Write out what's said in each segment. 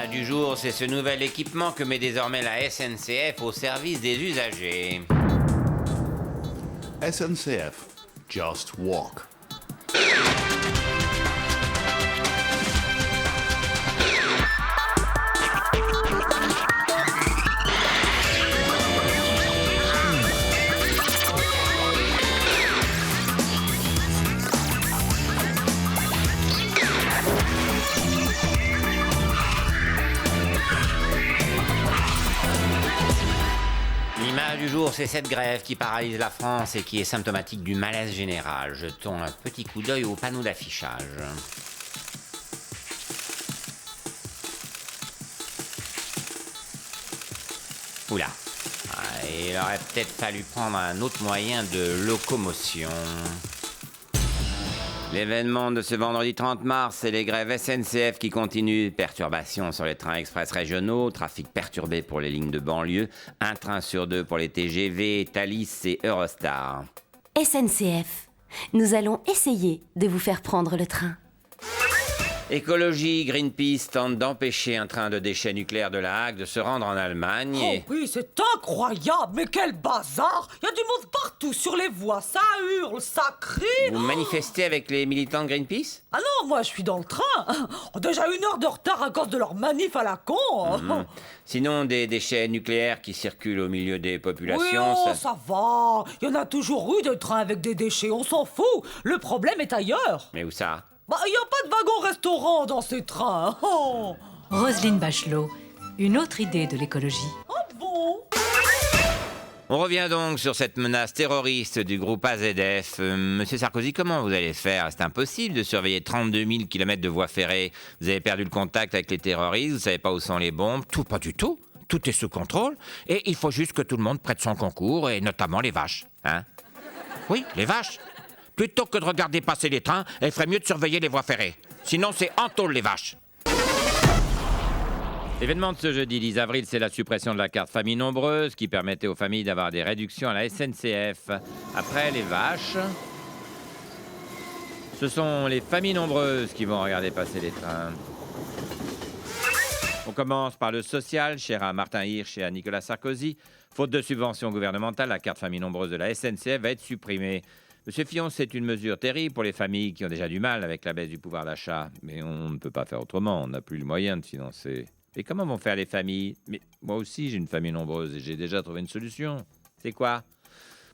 L'image du jour, c'est ce nouvel équipement que met désormais la SNCF au service des usagers. SNCF. Just walk. L'image du jour, c'est cette grève qui paralyse la France et qui est symptomatique du malaise général. Jetons un petit coup d'œil au panneau d'affichage. Oula, il aurait peut-être fallu prendre un autre moyen de locomotion. L'événement de ce vendredi 30 mars, c'est les grèves SNCF qui continuent. Perturbations sur les trains express régionaux, trafic perturbé pour les lignes de banlieue, un train sur deux pour les TGV, Thalys et Eurostar. SNCF, nous allons essayer de vous faire prendre le train. Écologie, Greenpeace tente d'empêcher un train de déchets nucléaires de la Hague de se rendre en Allemagne. Oh oui, c'est incroyable, mais quel bazar! Il y a du monde partout sur les voies, ça hurle, ça crie. Vous manifestez avec les militants de Greenpeace? Ah non, moi je suis dans le train. Déjà 1 heure de retard à cause de leur manif à la con. Sinon, des déchets nucléaires qui circulent au milieu des populations, Oui, ça va. Il y en a toujours eu des trains avec des déchets, on s'en fout. Le problème est ailleurs. Mais où ça? Il n'y a pas de wagon-restaurant dans ces trains. Oh. Roselyne Bachelot, une autre idée de l'écologie. Ah bon? On revient donc sur cette menace terroriste du groupe AZF. Monsieur Sarkozy, comment vous allez faire? C'est impossible de surveiller 32 000 km de voies ferrées. Vous avez perdu le contact avec les terroristes, vous savez pas où sont les bombes. Tout, pas du tout. Tout est sous contrôle. Et il faut juste que tout le monde prête son concours, et notamment les vaches. Hein? Oui, les vaches. Plutôt que de regarder passer les trains, il ferait mieux de surveiller les voies ferrées. Sinon, c'est en tôle, les vaches. L'événement de ce jeudi 10 avril, c'est la suppression de la carte famille nombreuse qui permettait aux familles d'avoir des réductions à la SNCF. Après les vaches, ce sont les familles nombreuses qui vont regarder passer les trains. On commence par le social, cher à Martin Hirsch et à Nicolas Sarkozy. Faute de subventions gouvernementales, la carte famille nombreuse de la SNCF va être supprimée. Monsieur Fillon, c'est une mesure terrible pour les familles qui ont déjà du mal avec la baisse du pouvoir d'achat. Mais on ne peut pas faire autrement, on n'a plus le moyen de financer. Et comment vont faire les familles? Mais moi aussi, j'ai une famille nombreuse et j'ai déjà trouvé une solution. C'est quoi?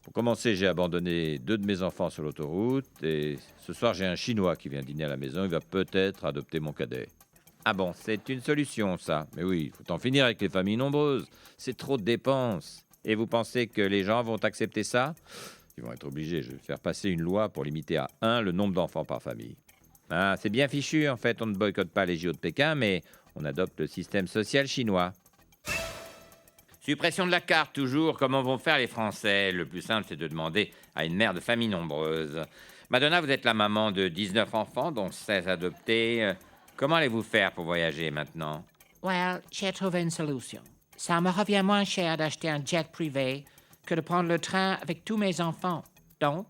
Pour commencer, j'ai abandonné 2 de mes enfants sur l'autoroute et ce soir, j'ai un Chinois qui vient dîner à la maison. Il va peut-être adopter mon cadet. Ah bon, c'est une solution, ça. Mais oui, il faut en finir avec les familles nombreuses. C'est trop de dépenses. Et vous pensez que les gens vont accepter ça? Ils vont être obligés. Je vais faire passer une loi pour limiter à 1 le nombre d'enfants par famille. Ah, c'est bien fichu, en fait. On ne boycotte pas les JO de Pékin, mais on adopte le système social chinois. Suppression de la carte, toujours. Comment vont faire les Français? Le plus simple, c'est de demander à une mère de famille nombreuse. Madonna, vous êtes la maman de 19 enfants, dont 16 adoptés. Comment allez-vous faire pour voyager maintenant? Well, j'ai trouvé une solution. Ça me revient moins cher d'acheter un jet privé que de prendre le train avec tous mes enfants. Donc,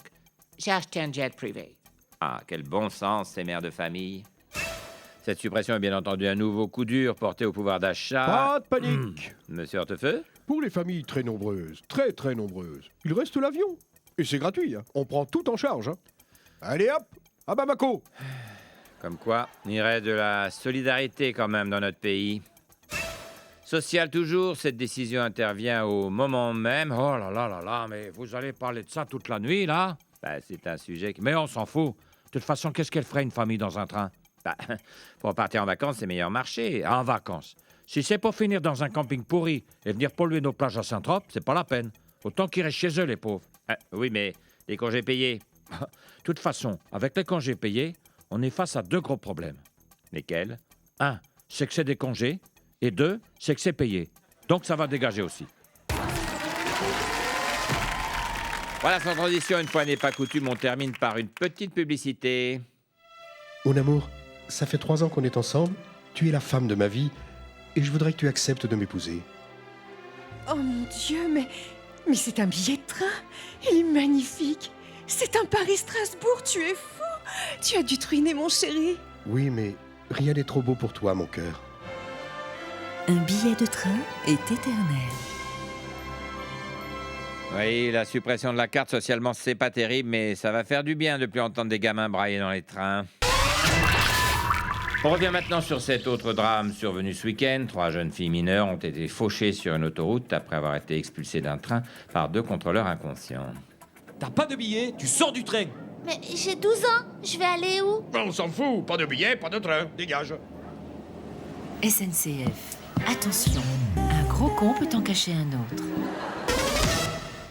j'ai acheté un jet privé. Ah, quel bon sens, ces mères de famille. Cette suppression est bien entendu un nouveau coup dur porté au pouvoir d'achat. Pas de panique. Monsieur Hortefeux? Pour les familles très nombreuses, très très nombreuses, il reste l'avion. Et c'est gratuit, hein. On prend tout en charge. Hein. Allez hop, à Bamako. Comme quoi, il y aurait de la solidarité quand même dans notre pays. Social toujours, cette décision intervient au moment même. Oh là là là là, mais vous allez parler de ça toute la nuit, là? C'est un sujet qui... Mais on s'en fout. De toute façon, qu'est-ce qu'elle ferait une famille dans un train? Pour partir en vacances, c'est meilleur marché. En vacances. Si c'est pour finir dans un camping pourri et venir polluer nos plages à Saint-Trope, c'est pas la peine. Autant qu'ils restent chez eux, les pauvres. Oui, mais les congés payés. De toute façon, avec les congés payés, on est face à 2 gros problèmes. Lesquels? 1, c'est que c'est des congés. Et 2, c'est que c'est payé. Donc ça va dégager aussi. Voilà, sans transition, une fois n'est pas coutume, on termine par une petite publicité. Mon amour, ça fait 3 ans qu'on est ensemble. Tu es la femme de ma vie et je voudrais que tu acceptes de m'épouser. Oh mon Dieu, mais c'est un billet de train. Il est magnifique. C'est un Paris-Strasbourg, tu es fou. Tu as dû te ruiner, mon chéri. Oui, mais rien n'est trop beau pour toi, mon cœur. Un billet de train est éternel. Oui, la suppression de la carte, socialement, c'est pas terrible, mais ça va faire du bien de plus entendre des gamins brailler dans les trains. On revient maintenant sur cet autre drame survenu ce week-end. 3 jeunes filles mineures ont été fauchées sur une autoroute après avoir été expulsées d'un train par 2 contrôleurs inconscients. T'as pas de billet, tu sors du train. Mais j'ai 12 ans, je vais aller où? On s'en fout, pas de billet, pas de train, dégage. SNCF. Attention, un gros con peut en cacher un autre.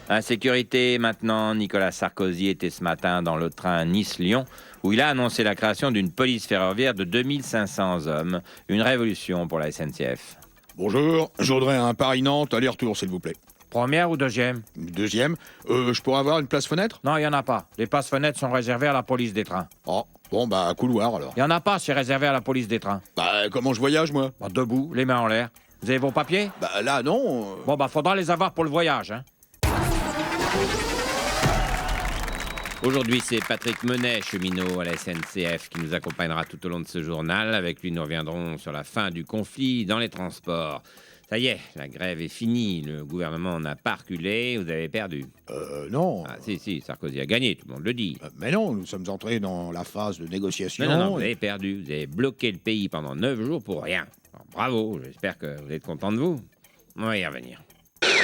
Insécurité maintenant, Nicolas Sarkozy était ce matin dans le train Nice-Lyon où il a annoncé la création d'une police ferroviaire de 2500 hommes. Une révolution pour la SNCF. Bonjour, je voudrais un Paris-Nantes, aller-retour s'il vous plaît. Première ou deuxième? Deuxième, je pourrais avoir une place fenêtre? Non, il n'y en a pas. Les passes fenêtres sont réservées à la police des trains. Oh, bon bah couloir alors. Il n'y en a pas, c'est réservé à la police des trains. Bah comment je voyage moi? Bah, debout, les mains en l'air. Vous avez vos papiers? Bah là non. Bon bah faudra les avoir pour le voyage, hein. Aujourd'hui, c'est Patrick Menet, cheminot à la SNCF, qui nous accompagnera tout au long de ce journal. Avec lui, nous reviendrons sur la fin du conflit dans les transports. Ça y est, la grève est finie. Le gouvernement n'a pas reculé. Vous avez perdu. Non. Ah, si, Sarkozy a gagné, tout le monde le dit. Mais non, nous sommes entrés dans la phase de négociation. Non, vous avez perdu. Vous avez bloqué le pays pendant 9 jours pour rien. Alors, bravo, j'espère que vous êtes content de vous. On va y revenir.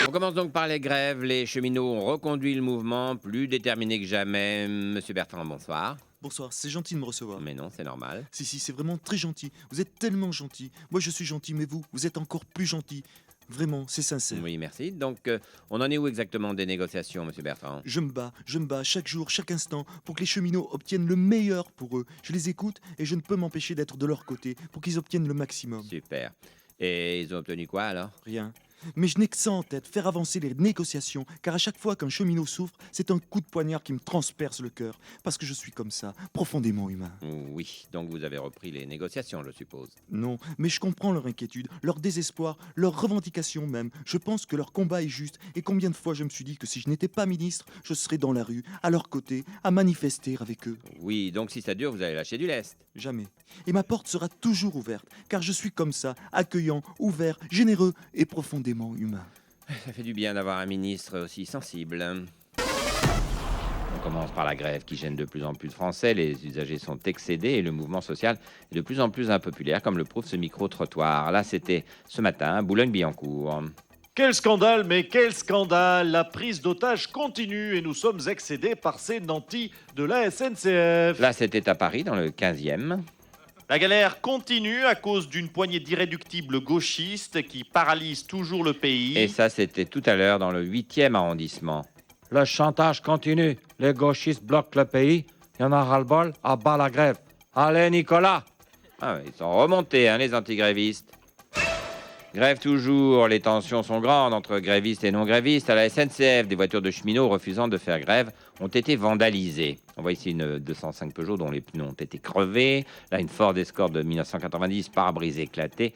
On commence donc par les grèves. Les cheminots ont reconduit le mouvement, plus déterminés que jamais. Monsieur Bertrand, bonsoir. Bonsoir, c'est gentil de me recevoir. Mais non, c'est normal. Si, c'est vraiment très gentil. Vous êtes tellement gentil. Moi, je suis gentil, mais vous êtes encore plus gentil. Vraiment, c'est sincère. Oui, merci. Donc, on en est où exactement des négociations, monsieur Bertrand? Je me bats chaque jour, chaque instant, pour que les cheminots obtiennent le meilleur pour eux. Je les écoute et je ne peux m'empêcher d'être de leur côté pour qu'ils obtiennent le maximum. Super. Et ils ont obtenu quoi, alors? Rien. Mais je n'ai que ça en tête, faire avancer les négociations, car à chaque fois qu'un cheminot souffre, c'est un coup de poignard qui me transperce le cœur, parce que je suis comme ça, profondément humain. Oui, donc vous avez repris les négociations, je suppose. Non, mais je comprends leur inquiétude, leur désespoir, leurs revendications même. Je pense que leur combat est juste, et combien de fois je me suis dit que si je n'étais pas ministre, je serais dans la rue, à leur côté, à manifester avec eux. Oui, donc si ça dure, vous allez lâcher du lest. Jamais. Et ma porte sera toujours ouverte, car je suis comme ça, accueillant, ouvert, généreux et profondément humain. Ça fait du bien d'avoir un ministre aussi sensible. On commence par la grève qui gêne de plus en plus de Français. Les usagers sont excédés et le mouvement social est de plus en plus impopulaire, comme le prouve ce micro-trottoir. Là, c'était ce matin à Boulogne-Billancourt. Quel scandale, mais quel scandale! La prise d'otages continue et nous sommes excédés par ces nantis de la SNCF. Là, c'était à Paris, dans le 15e. La galère continue à cause d'une poignée d'irréductibles gauchistes qui paralysent toujours le pays. Et ça, c'était tout à l'heure dans le 8e arrondissement. Le chantage continue. Les gauchistes bloquent le pays. Il y en a ras-le-bol. À bas la grève. Allez, Nicolas! Ah, ils sont remontés, hein, les antigrévistes. Grève toujours, les tensions sont grandes entre grévistes et non-grévistes. À la SNCF, des voitures de cheminots refusant de faire grève ont été vandalisées. On voit ici une 205 Peugeot dont les pneus ont été crevés. Là, une Ford Escort de 1990, pare-brise éclaté.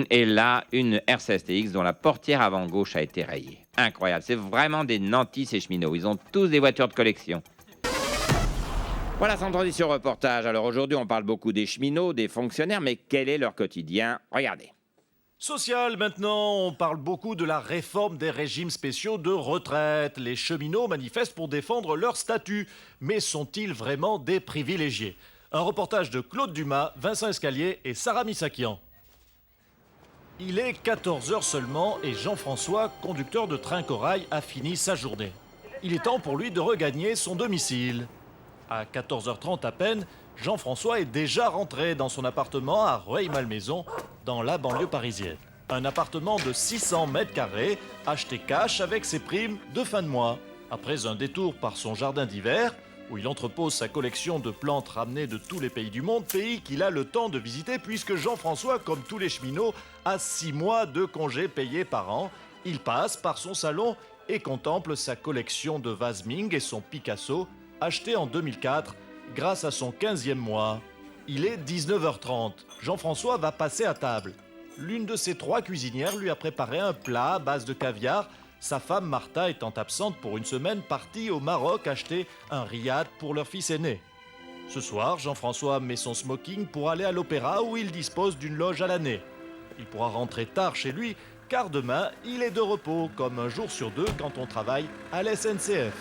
Et là, une R16 TX dont la portière avant gauche a été rayée. Incroyable, c'est vraiment des nantis ces cheminots. Ils ont tous des voitures de collection. Voilà, sans transition reportage. Alors aujourd'hui, on parle beaucoup des cheminots, des fonctionnaires, mais quel est leur quotidien? Regardez. Social, maintenant, on parle beaucoup de la réforme des régimes spéciaux de retraite. Les cheminots manifestent pour défendre leur statut. Mais sont-ils vraiment des privilégiés? Un reportage de Claude Dumas, Vincent Escalier et Sarah Missakian. Il est 14h seulement et Jean-François, conducteur de train corail, a fini sa journée. Il est temps pour lui de regagner son domicile. À 14h30 à peine, Jean-François est déjà rentré dans son appartement à Rueil-Malmaison, dans la banlieue parisienne. Un appartement de 600 mètres carrés, acheté cash avec ses primes de fin de mois. Après un détour par son jardin d'hiver, où il entrepose sa collection de plantes ramenées de tous les pays du monde, pays qu'il a le temps de visiter puisque Jean-François, comme tous les cheminots, a 6 mois de congés payés par an. Il passe par son salon et contemple sa collection de vases Ming et son Picasso, acheté en 2004, grâce à son 15e mois. Il est 19h30. Jean-François va passer à table. L'une de ses 3 cuisinières lui a préparé un plat à base de caviar, sa femme Martha étant absente pour une semaine, partie au Maroc acheter un riad pour leur fils aîné. Ce soir, Jean-François met son smoking pour aller à l'opéra où il dispose d'une loge à l'année. Il pourra rentrer tard chez lui, car demain, il est de repos, comme un jour sur deux quand on travaille à la SNCF.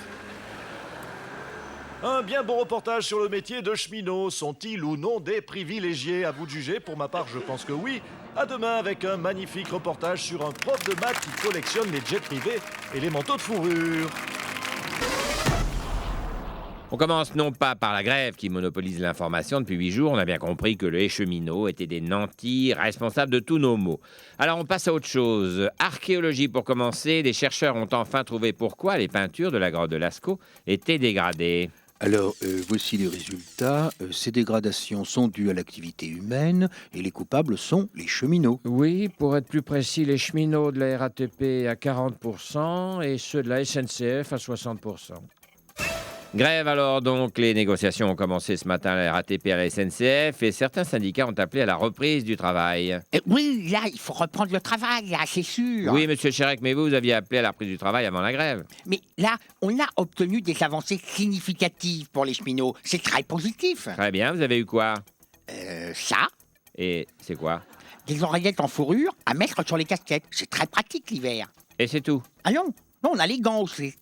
Un bien bon reportage sur le métier de cheminot. Sont-ils ou non des privilégiés? À vous de juger. Pour ma part, je pense que oui. À demain avec un magnifique reportage sur un prof de maths qui collectionne les jets privés et les manteaux de fourrure. On commence non pas par la grève qui monopolise l'information depuis 8 jours. On a bien compris que les cheminots étaient des nantis responsables de tous nos maux. Alors on passe à autre chose. Archéologie pour commencer. Des chercheurs ont enfin trouvé pourquoi les peintures de la grotte de Lascaux étaient dégradées. Alors, voici les résultats. Ces dégradations sont dues à l'activité humaine et les coupables sont les cheminots. Oui, pour être plus précis, les cheminots de la RATP à 40% et ceux de la SNCF à 60%. Grève alors donc, les négociations ont commencé ce matin à la RATP et à la SNCF et certains syndicats ont appelé à la reprise du travail. Oui, là, il faut reprendre le travail, là, c'est sûr. Oui, monsieur Chérec, mais vous aviez appelé à la reprise du travail avant la grève. Mais là, on a obtenu des avancées significatives pour les cheminots. C'est très positif. Très bien, vous avez eu quoi? Ça. Et c'est quoi? Des oreillettes en fourrure à mettre sur les casquettes. C'est très pratique l'hiver. Et c'est tout? Ah non, on a les gants aussi.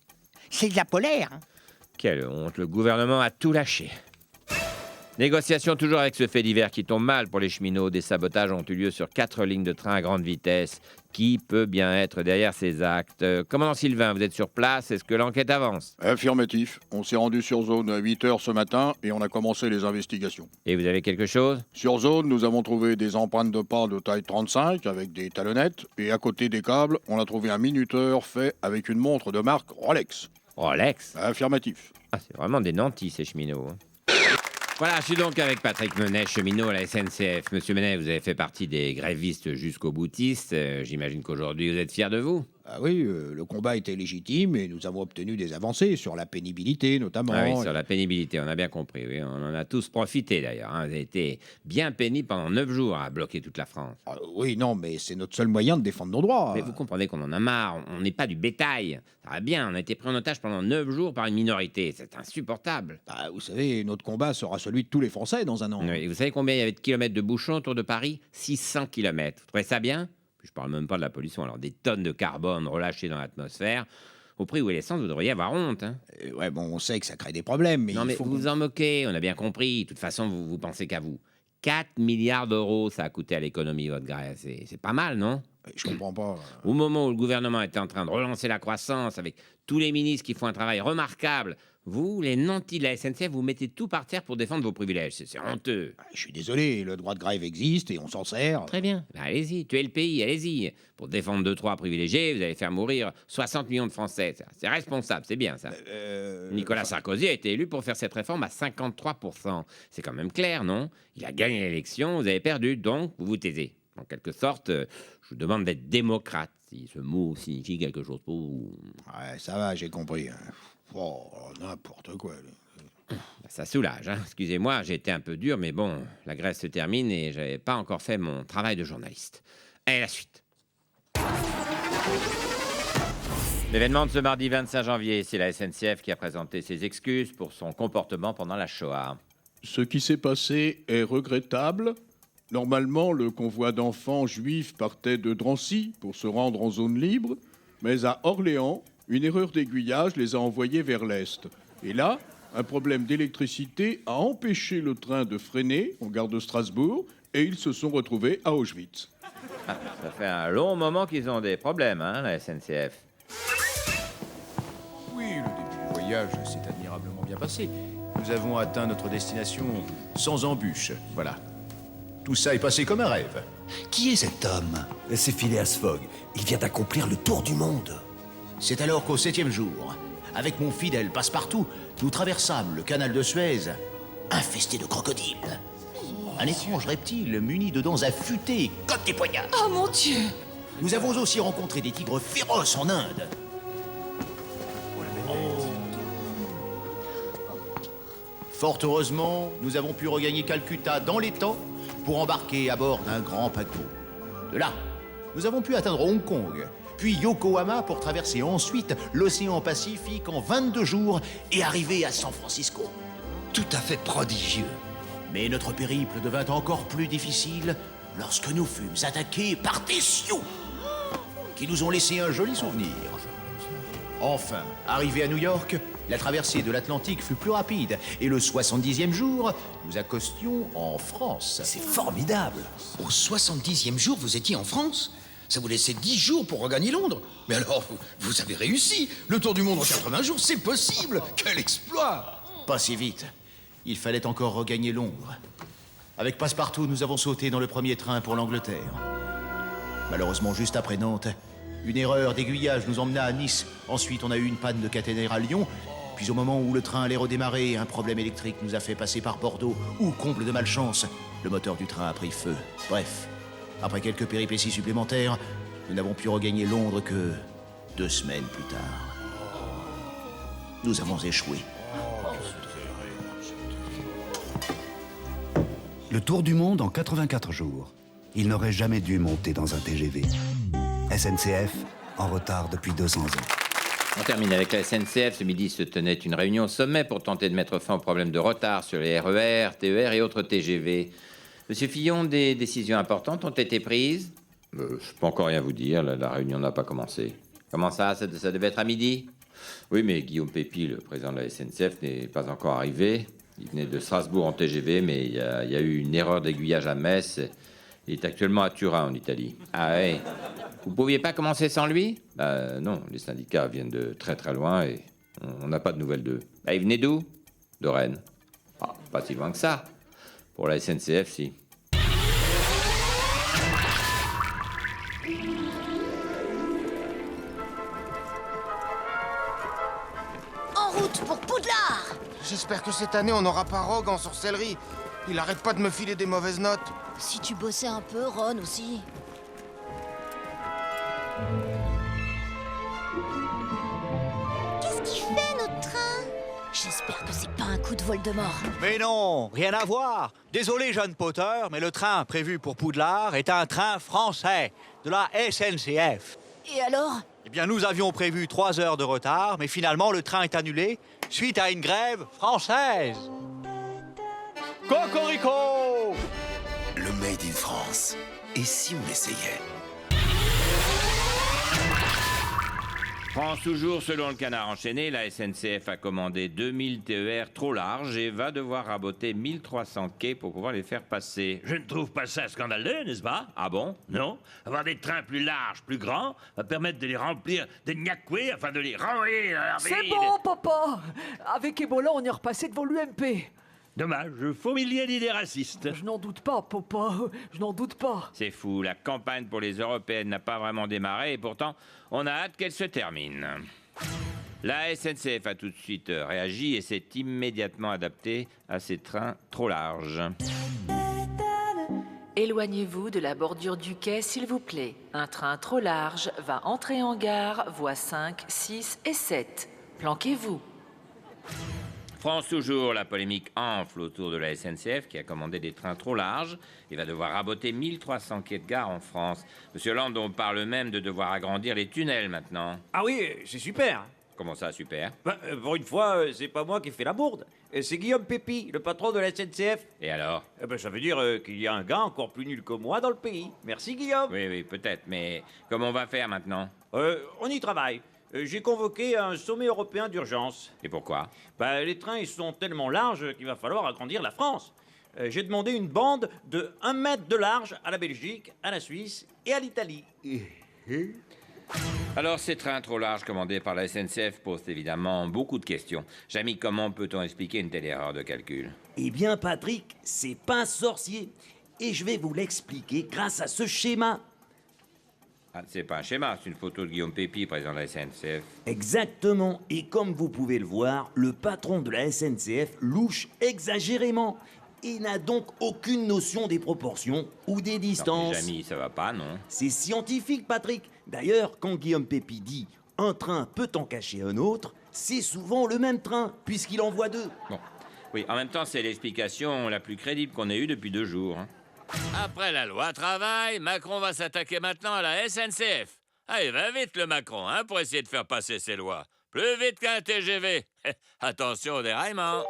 C'est de la polaire. Hein. Quelle honte, le gouvernement a tout lâché. Négociation toujours avec ce fait divers qui tombe mal pour les cheminots. Des sabotages ont eu lieu sur 4 lignes de train à grande vitesse. Qui peut bien être derrière ces actes? Commandant Sylvain, vous êtes sur place, est-ce que l'enquête avance? Affirmatif. On s'est rendu sur zone à 8h ce matin et on a commencé les investigations. Et vous avez quelque chose? Sur zone, nous avons trouvé des empreintes de pas de taille 35 avec des talonnettes. Et à côté des câbles, on a trouvé un minuteur fait avec une montre de marque Rolex. Rolex? Affirmatif. Ah, c'est vraiment des nantis, ces cheminots. Hein. Voilà, je suis donc avec Patrick Menet, cheminot à la SNCF. Monsieur Menet, vous avez fait partie des grévistes jusqu'au boutiste. J'imagine qu'aujourd'hui, vous êtes fier de vous? Ah oui, le combat était légitime et nous avons obtenu des avancées sur la pénibilité notamment. Ah oui, sur la pénibilité, on a bien compris. Oui. On en a tous profité d'ailleurs. Hein. Vous avez été bien pénible pendant 9 jours à bloquer toute la France. Ah, oui, non, mais c'est notre seul moyen de défendre nos droits. Mais vous comprenez qu'on en a marre. On n'est pas du bétail. Ça va bien, on a été pris en otage pendant 9 jours par une minorité. C'est insupportable. Bah, vous savez, notre combat sera celui de tous les Français dans un an. Oui, vous savez combien il y avait de kilomètres de bouchons autour de Paris? 600 kilomètres. Vous trouvez ça bien? Je parle même pas de la pollution. Alors, des tonnes de carbone relâchées dans l'atmosphère. Au prix où est l'essence, vous devriez avoir honte. Hein. Ouais, bon, on sait que ça crée des problèmes, mais non, mais faut vous vous en moquez. On a bien compris. De toute façon, vous pensez qu'à vous. 4 milliards d'euros, ça a coûté à l'économie, votre grève. C'est pas mal, non? Je comprends pas. Au moment où le gouvernement était en train de relancer la croissance avec tous les ministres qui font un travail remarquable, vous, les nantis de la SNCF, vous mettez tout par terre pour défendre vos privilèges. C'est honteux. Je suis désolé, le droit de grève existe et on s'en sert. Très bien. Ben, allez-y, tuez le pays, allez-y. Pour défendre 2-3 privilégiés, vous allez faire mourir 60 millions de Français. C'est responsable, c'est bien ça. Nicolas Sarkozy a été élu pour faire cette réforme à 53%. C'est quand même clair, non? Il a gagné l'élection, vous avez perdu, donc vous vous taisez. En quelque sorte, je vous demande d'être démocrate, si ce mot signifie quelque chose pour vous. Ouais, ça va, j'ai compris. Oh, n'importe quoi. Ça soulage, hein. Excusez-moi, j'ai été un peu dur, mais bon, la grève se termine et j'avais pas encore fait mon travail de journaliste. Et la suite. L'événement de ce mardi 25 janvier, c'est la SNCF qui a présenté ses excuses pour son comportement pendant la Shoah. Ce qui s'est passé est regrettable. Normalement, le convoi d'enfants juifs partait de Drancy pour se rendre en zone libre, mais à Orléans, une erreur d'aiguillage les a envoyés vers l'est. Et là, un problème d'électricité a empêché le train de freiner en gare de Strasbourg et ils se sont retrouvés à Auschwitz. Ah, ça fait un long moment qu'ils ont des problèmes, hein, la SNCF. Oui, le début du voyage s'est admirablement bien passé. Nous avons atteint notre destination sans embûche, voilà. Tout ça est passé comme un rêve. Qui est cet homme? C'est Phileas Fogg. Il vient d'accomplir le tour du monde. C'est alors qu'au 7e jour, avec mon fidèle Passepartout, nous traversâmes le canal de Suez, infesté de crocodiles. Un étrange reptile muni de dents affûtées comme des poignards. Oh mon Dieu! Nous avons aussi rencontré des tigres féroces en Inde. Fort heureusement, nous avons pu regagner Calcutta dans les temps pour embarquer à bord d'un grand paquebot. De là, nous avons pu atteindre Hong Kong, puis Yokohama pour traverser ensuite l'océan Pacifique en 22 jours et arriver à San Francisco. Tout à fait prodigieux. Mais notre périple devint encore plus difficile lorsque nous fûmes attaqués par des sioux qui nous ont laissé un joli souvenir. Enfin, arrivé à New York, la traversée de l'Atlantique fut plus rapide et le 70e jour, nous accostions en France. C'est formidable. Au 70e jour, vous étiez en France? Ça vous laissait 10 jours pour regagner Londres? Mais alors, vous avez réussi. Le tour du monde en 80 jours, c'est possible. Quel exploit! Pas si vite. Il fallait encore regagner Londres. Avec Passepartout, nous avons sauté dans le premier train pour l'Angleterre. Malheureusement, juste après Nantes, une erreur d'aiguillage nous emmena à Nice. Ensuite, on a eu une panne de caténaire à Lyon. Puis au moment où le train allait redémarrer, un problème électrique nous a fait passer par Bordeaux, où, comble de malchance, le moteur du train a pris feu. Bref, après quelques péripéties supplémentaires, nous n'avons pu regagner Londres que 2 semaines plus tard. Nous avons échoué. Le tour du monde en 84 jours. Il n'aurait jamais dû monter dans un TGV. SNCF, en retard depuis 200 ans. On termine avec la SNCF. Ce midi se tenait une réunion au sommet pour tenter de mettre fin aux problèmes de retard sur les RER, TER et autres TGV. Monsieur Fillon, des décisions importantes ont été prises? Je ne peux encore rien vous dire, la réunion n'a pas commencé. Comment ça devait être à midi? Oui, mais Guillaume Pépi, le président de la SNCF, n'est pas encore arrivé. Il venait de Strasbourg en TGV, mais il y a eu une erreur d'aiguillage à Metz. Il est actuellement à Turin, en Italie. Ah ouais. Vous pouviez pas commencer sans lui? Non, les syndicats viennent de très très loin et on n'a pas de nouvelles d'eux. Il venait d'où? De Rennes. Ah, pas si loin que ça. Pour la SNCF, si. En route pour Poudlard! J'espère que cette année, on n'aura pas Rogue en sorcellerie. Il arrête pas de me filer des mauvaises notes. Si tu bossais un peu, Ron aussi. Qu'est-ce qu'il fait, notre train? J'espère que c'est pas un coup de Voldemort. Mais non, rien à voir. Désolé, jeune Potter, mais le train prévu pour Poudlard est un train français, de la SNCF. Et alors? Eh bien, nous avions prévu 3 heures de retard, mais finalement, le train est annulé suite à une grève française. Cocorico! Le Made in France. Et si on essayait? France toujours, selon le Canard enchaîné, la SNCF a commandé 2000 TER trop larges et va devoir raboter 1300 quais pour pouvoir les faire passer. Je ne trouve pas ça scandaleux, n'est-ce pas? Ah bon? Non. Avoir des trains plus larges, plus grands, va permettre de les remplir de gnacoués afin de les renvoyer dans leur C'est ville. bon, papa. Avec Ebola, on est repassé devant l'UMP. Dommage, faux millier d'idées racistes. Je n'en doute pas, papa. Je n'en doute pas. C'est fou, la campagne pour les européennes n'a pas vraiment démarré et pourtant, on a hâte qu'elle se termine. La SNCF a tout de suite réagi et s'est immédiatement adaptée à ces trains trop larges. Éloignez-vous de la bordure du quai, s'il vous plaît. Un train trop large va entrer en gare, voies 5, 6 et 7. Planquez-vous. France toujours, la polémique enfle autour de la SNCF qui a commandé des trains trop larges et va devoir raboter 1300 quais de gare en France. Monsieur Land, on parle même de devoir agrandir les tunnels maintenant. Ah oui, c'est super. Comment ça, super? Pour une fois, c'est pas moi qui fais la bourde. C'est Guillaume Pépi, le patron de la SNCF. Et alors? Ça veut dire qu'il y a un gars encore plus nul que moi dans le pays. Merci, Guillaume. Oui, peut-être, mais comment on va faire maintenant? On y travaille. J'ai convoqué un sommet européen d'urgence. Et pourquoi? Les trains, ils sont tellement larges qu'il va falloir agrandir la France. J'ai demandé une bande de 1 mètre de large à la Belgique, à la Suisse et à l'Italie. Alors, ces trains trop larges commandés par la SNCF posent évidemment beaucoup de questions. Jamy, comment peut-on expliquer une telle erreur de calcul? Eh bien, Patrick, c'est pas un sorcier. Et je vais vous l'expliquer grâce à ce schéma. Ah, c'est pas un schéma, c'est une photo de Guillaume Pépi, président de la SNCF. Exactement. Et comme vous pouvez le voir, le patron de la SNCF louche exagérément. Il n'a donc aucune notion des proportions ou des distances. Jamy, ça va pas, non? C'est scientifique, Patrick. D'ailleurs, quand Guillaume Pépi dit « un train peut en cacher un autre », c'est souvent le même train, puisqu'il en voit 2. Bon. Oui, en même temps, c'est l'explication la plus crédible qu'on ait eue depuis 2 jours. Après la loi travail, Macron va s'attaquer maintenant à la SNCF. Allez, va vite le Macron, pour essayer de faire passer ses lois. Plus vite qu'un TGV. Attention au déraillement.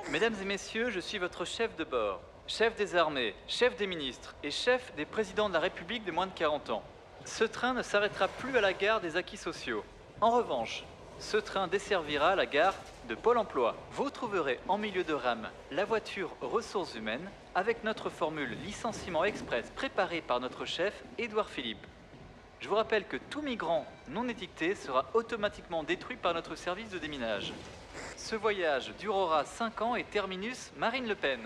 Mesdames et messieurs, je suis votre chef de bord. chef des armées, chef des ministres et chef des présidents de la République de moins de 40 ans. Ce train ne s'arrêtera plus à la gare des acquis sociaux. En revanche, ce train desservira la gare de Pôle emploi. Vous trouverez en milieu de rame la voiture ressources humaines avec notre formule licenciement express préparée par notre chef Édouard Philippe. Je vous rappelle que tout migrant non étiqueté sera automatiquement détruit par notre service de déminage. Ce voyage durera 5 ans et terminus Marine Le Pen.